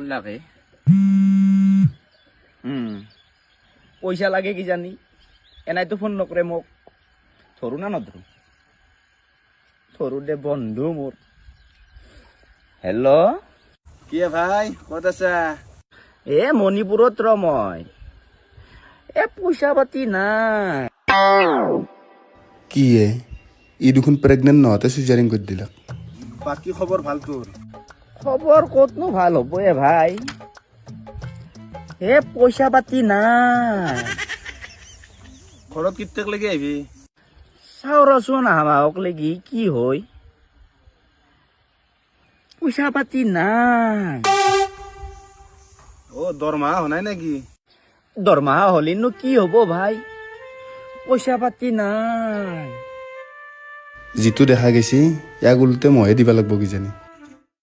লাগে পয়সা লাগে কি জানি এনাইতো ফোন নকৰে মোক ধৰো না নধৰো ধৰো দে বন্ধু মোৰ হেল্ল' কি ভাই ক'ত আছা মণিপুৰত মই পইচা পাতি নাই কি ই দেখোন প্ৰেগনেণ্ট নহওঁতে চিজাৰিং কৰি দিলাক বাকী খবৰ ভাল তোৰ খবৰ ক'তনো ভাল হ'ব ভাই পইচা পাতি নাই ঘৰত কেতিয়াক লাগি আহিবি চাও ৰচোন আমাক লাগি কি হয় পইচা পাতি নাই দৰমহা হোৱা নাই নেকি দৰমহা হলিনো কি হ'ব ভাই পইচা পাতি নাই যিটো দেখা গৈছে ইয়াক ওলোতে মহে দিবা লাগিব কিজানি